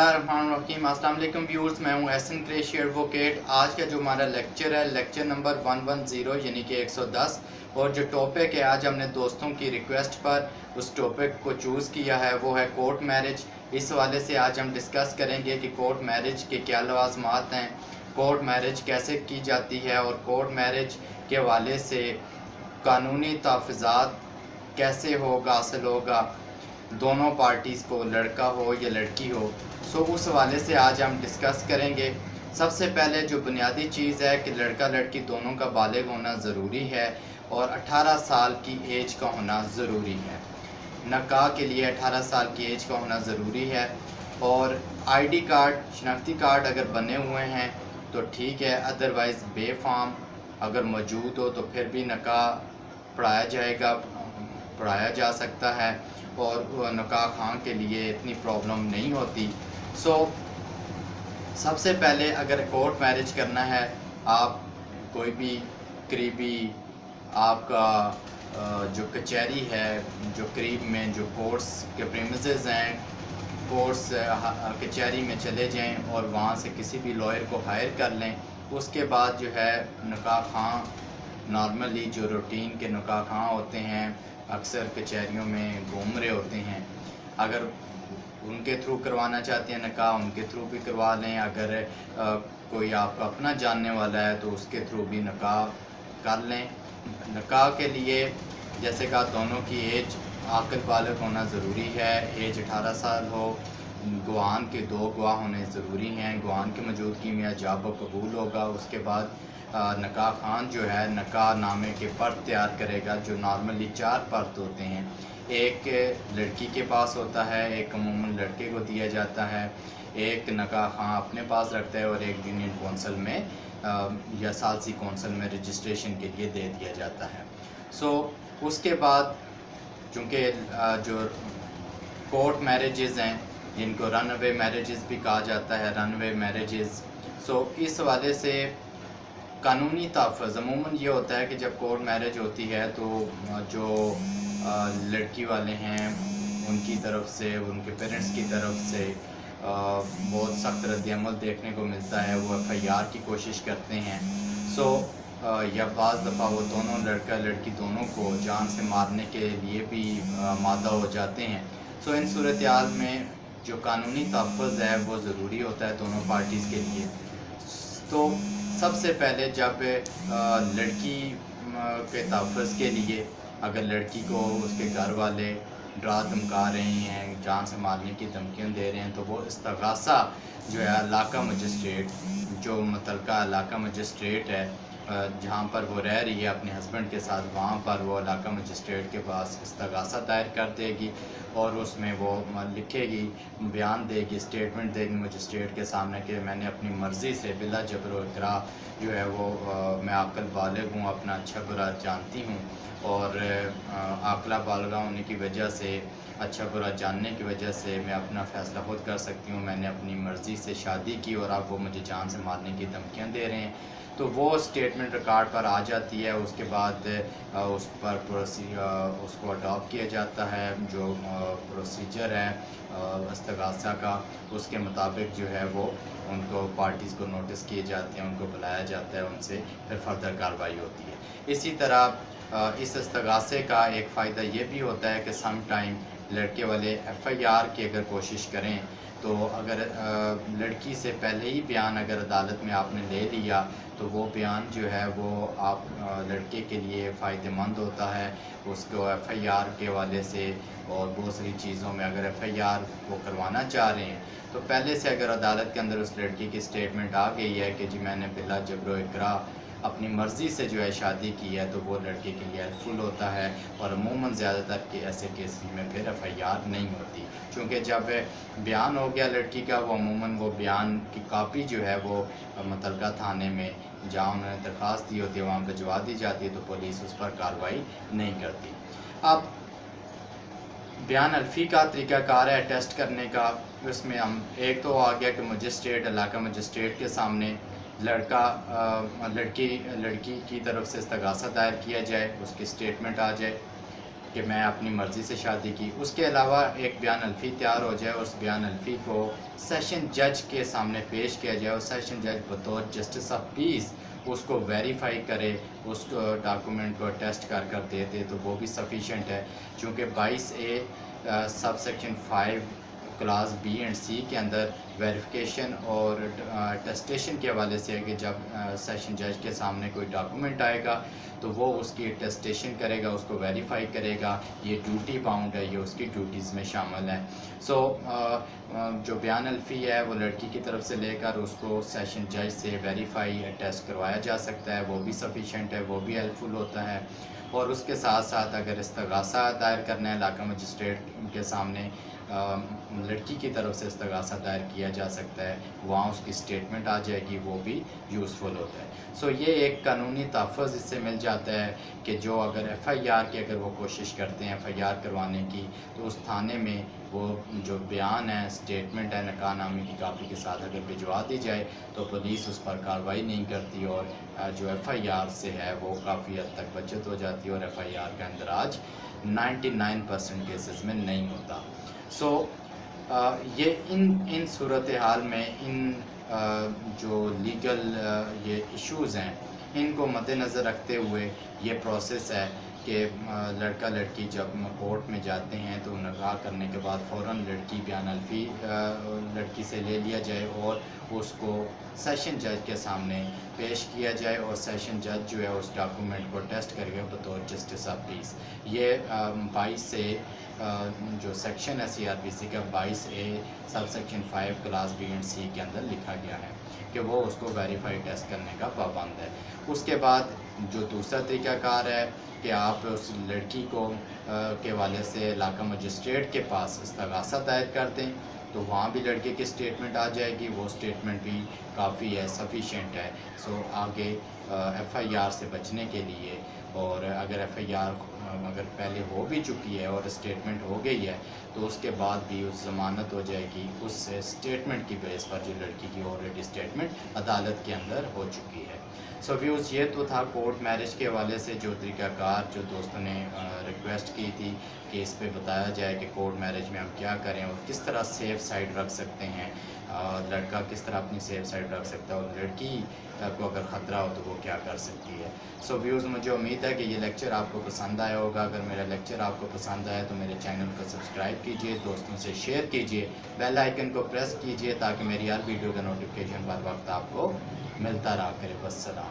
बिस्मिल्लाहिर्रहमानिर्रहीम। अस्सलाम वालेकुम व्यूअर्स, मैं हूं एहसन कुरैशी एडवोकेट। आज का जो हमारा लेक्चर है, लेक्चर नंबर 110 यानी कि 110। और जो टॉपिक है, आज हमने दोस्तों की रिक्वेस्ट पर उस टॉपिक को चूज़ किया है, वो है कोर्ट मैरिज। इस हवाले से आज हम डिस्कस करेंगे कि कोर्ट मैरिज के क्या लवाज़मात हैं, कोर्ट मैरिज कैसे की जाती है और कोर्ट मैरिज के हवाले से कानूनी तहफ़्फ़ुज़ात कैसे हासिल होगा दोनों पार्टीज़ को, लड़का हो या लड़की हो। सो उस हवाले से आज हम डिस्कस करेंगे। सबसे पहले जो बुनियादी चीज़ है कि लड़का लड़की दोनों का बालिग होना ज़रूरी है और 18 साल की एज का होना ज़रूरी है। निकाह के लिए 18 साल की एज का होना ज़रूरी है। और आईडी कार्ड, शनाख्ती कार्ड अगर बने हुए हैं तो ठीक है, अदरवाइज़ बेफाम अगर मौजूद हो तो फिर भी निकाह पढ़ाया जा सकता है और निकाह खां के लिए इतनी प्रॉब्लम नहीं होती। सबसे पहले अगर कोर्ट मैरिज करना है, आप कोई भी करीबी आपका जो कचहरी है, जो करीब में जो कोर्ट्स के प्रीमिसेस हैं, कोर्ट्स कचहरी में चले जाएं और वहाँ से किसी भी लॉयर को हायर कर लें। उसके बाद जो है निकाह खां, नॉर्मली जो रूटीन के निकाह खां होते हैं अक्सर कचहरियों में घूम रहे होते हैं। अगर उनके थ्रू करवाना चाहते हैं निकाह, उनके थ्रू भी करवा लें। अगर कोई आपका अपना जानने वाला है तो उसके थ्रू भी निकाह कर लें। निकाह के लिए जैसे कहा, दोनों की एज आक़िल बालिग होना ज़रूरी है। एज 18 साल हो। गवाहान के 2 गवाह होने ज़रूरी हैं। गवाहान की मौजूदगी में जब कबूल होगा, उसके बाद निकाह खान जो है निकाह नामे के पर्त तैयार करेगा, जो नॉर्मली 4 पर्त होते हैं। एक लड़की के पास होता है, एक अमूमन लड़के को दिया जाता है, एक निकाह खां अपने पास रखता है और एक यूनियन कौंसल में या सालसी कौंसल में रजिस्ट्रेशन के लिए दे दिया जाता है। उसके बाद चूँकि जो कोर्ट मैरिजेस हैं, जिनको रन अवे मैरिजेस भी कहा जाता है, रन अवे मैरिजेस। इस हवाले से कानूनी तहफ़्फ़ुज़ अमूमन ये होता है कि जब कोर्ट मैरिज होती है तो जो लड़की वाले हैं उनकी तरफ से, उनके पेरेंट्स की तरफ से बहुत सख्त रद्द-ए-अमल देखने को मिलता है। वो FIR की कोशिश करते हैं। या बाज़ दफ़ा वो दोनों लड़का लड़की दोनों को जान से मारने के लिए भी मादा हो जाते हैं। इन सूरत-ए-हाल में जो कानूनी तहफ़्फ़ुज़ है वो ज़रूरी होता है दोनों पार्टीज़ के लिए। सबसे पहले जब लड़की के तहफ़्फ़ुज़ के लिए अगर लड़की को उसके घर वाले डरा धमका रहे हैं, जान से मारने की धमकियाँ दे रहे हैं, तो वो इस्तग़ासा जो है इलाका मजिस्ट्रेट, जो मुतल्लिक़ा इलाका मजिस्ट्रेट है जहाँ पर वो रह रही है अपने हस्बैंड के साथ, वहाँ पर वो इलाका मजिस्ट्रेट के पास इस्तग़ासा दायर कर देगी और उसमें वो लिखेगी, बयान देगी, स्टेटमेंट देगी मजिस्ट्रेट के सामने कि मैंने अपनी मर्ज़ी से बिला जबर व इकराह जो है वो मैं आक़िल बालिग हूँ, अपना अच्छा बुरा जानती हूँ और आक़िला बालिगा होने की वजह से, अच्छा बुरा जानने की वजह से मैं अपना फ़ैसला खुद कर सकती हूँ। मैंने अपनी मर्ज़ी से शादी की और अब वो मुझे जान से मारने की धमकियाँ दे रहे हैं। तो वो स्टेटमेंट रिकॉर्ड पर आ जाती है। उसके बाद उस पर उसको अडॉप्ट किया जाता है। जो प्रोसीजर है इस्तग़ासा का, उसके मुताबिक जो है वो उनको पार्टीज़ को नोटिस किए जाते हैं, उनको बुलाया जाता है, उनसे फिर फर्दर कार्रवाई होती है। इसी तरह इस इस्तग़ासे का एक फ़ायदा ये भी होता है कि सम टाइम लड़के वाले FIR की अगर कोशिश करें तो अगर लड़की से पहले ही बयान अगर अदालत में आपने ले लिया तो वो बयान जो है वो आप लड़के के लिए फ़ायदेमंद होता है। उसको FIR के हवाले से और बहुत सारी चीज़ों में अगर FIR वो करवाना चाह रहे हैं तो पहले से अगर अदालत के अंदर उस लड़की की स्टेटमेंट आ गई है कि जी मैंने बिला जबर व इकराह अपनी मर्ज़ी से जो है शादी की है, तो वो लड़के के लिए हेल्पफुल होता है। और अमूमन ज़्यादातर के ऐसे केस में फिर FIR नहीं होती, क्योंकि जब बयान हो गया लड़की का, वो अमूमन वो बयान की कॉपी जो है वो मुतल्लिक़ा थाने में जहाँ उन्होंने दरख्वास्त दी होती है वहाँ भिजवा दी जाती है, तो पुलिस उस पर कार्रवाई नहीं करती। अब बयान अल्फ़ी का तरीक़ाकार है टेस्ट करने का। उसमें हम एक तो आ गया कि मजिस्ट्रेट, इलाका मजिस्ट्रेट के सामने लड़की की तरफ से इस्तग़ासा दायर किया जाए, उसकी स्टेटमेंट आ जाए। کہ میں اپنی مرضی سے شادی کی. اس کے علاوہ ایک بیان الفی تیار ہو جائے, اس بیان الفی کو سیشن جج کے سامنے پیش کیا جائے, اور سیشن جج بطور جسٹس آف پیس اس کو ویریفائی کرے, اس ڈاکومنٹ کو ٹیسٹ کر دے دے, تو وہ بھی سفیشینٹ ہے. چونکہ 22A sub section 5 class B and C کے اندر ویریفیکیشن اور ٹیسٹیشن کے حوالے سے ہے کہ جب سیشن جج کے سامنے کوئی ڈاکومنٹ آئے گا تو وہ اس کی ٹیسٹیشن کرے گا, اس کو ویریفائی کرے گا. یہ ڈیوٹی باؤنڈ ہے, یہ اس کی ڈیوٹیز میں شامل ہے. جو بیان الفی ہے وہ لڑکی کی طرف سے لے کر اس کو سیشن جج سے ویریفائی ٹیسٹ کروایا جا سکتا ہے, وہ بھی سفیشینٹ ہے, وہ بھی ہیلپ فل ہوتا ہے. اور اس کے ساتھ ساتھ اگر استغاثہ دائر کرنا ہے علاقہ مجسٹریٹ کے سامنے, لڑکی کی طرف سے استغاثہ دائر کیا جا سکتا ہے, وہاں اس کی سٹیٹمنٹ آ جائے گی, وہ بھی یوزفل ہوتا ہے. یہ ایک قانونی تحفظ اس سے مل جاتا ہے کہ جو اگر FIR کی اگر وہ کوشش کرتے ہیں FIR کروانے کی, تو اس تھانے میں وہ جو بیان ہے, سٹیٹمنٹ ہے, نکاح نامے کی کاپی کے ساتھ اگر بھجوا دی جائے تو پولیس اس پر کارروائی نہیں کرتی, اور جو FIR سے ہے وہ کافی حد تک بچت ہو جاتی ہے, اور FIR کا اندراج 99% کیسز میں نہیں ہوتا. یہ ان صورتحال میں ان جو لیگل یہ ایشوز ہیں ان کو مد نظر رکھتے ہوئے یہ پروسیس ہے کہ لڑکا لڑکی جب کورٹ میں جاتے ہیں تو نکاح کرنے کے بعد فوراً لڑکی بیان الفی لڑکی سے لے لیا جائے اور اس کو سیشن جج کے سامنے پیش کیا جائے, اور سیشن جج جو ہے اس ڈاکومنٹ کو ٹیسٹ کرے گا بطور جسٹس آف پیس. یہ 22A جو سیکشن ہے CRPC کا 22A sub section 5 class B and C کے اندر لکھا گیا ہے کہ وہ اس کو ویریفائی ٹیسٹ کرنے کا پابند ہے. اس کے بعد جو دوسرا طریقہ کار ہے کہ آپ اس لڑکی کو کے حوالے سے علاقہ مجسٹریٹ کے پاس استغاثہ دائر کر دیں, تو وہاں بھی لڑکے کی سٹیٹمنٹ آ جائے گی, وہ سٹیٹمنٹ بھی کافی ہے, سفیشینٹ ہے. آگے FIR سے بچنے کے لیے, اور اگر FIR اگر پہلے ہو بھی چکی ہے اور اسٹیٹمنٹ ہو گئی ہے تو اس کے بعد بھی اس ضمانت ہو جائے گی اس اسٹیٹمنٹ کی بیس پر جو لڑکی کی آلریڈی اسٹیٹمنٹ عدالت کے اندر ہو چکی ہے. ویوز یہ تو تھا کورٹ میرج کے حوالے سے جو طریقہ کار جو دوستوں نے ریکویسٹ کی تھی کہ اس پہ بتایا جائے کہ کورٹ میرج میں ہم کیا کریں اور کس طرح سیف سائڈ رکھ سکتے ہیں, لڑکا کس طرح اپنی سیف سائڈ رکھ سکتا ہے, اور لڑکی کو اگر خطرہ ہو تو وہ کیا کر سکتی ہے. ویوز مجھے امید ہے کہ یہ لیکچر آپ کو پسند آیا ہوگا. اگر میرا لیکچر آپ کو پسند آیا تو میرے چینل کو سبسکرائب کیجئے, دوستوں سے شیئر کیجئے, بیل آئیکن کو پریس کیجئے تاکہ میری ہر ویڈیو کا نوٹیفیکیشن بر وقت آپ کو ملتا رہا کرے. والسلام.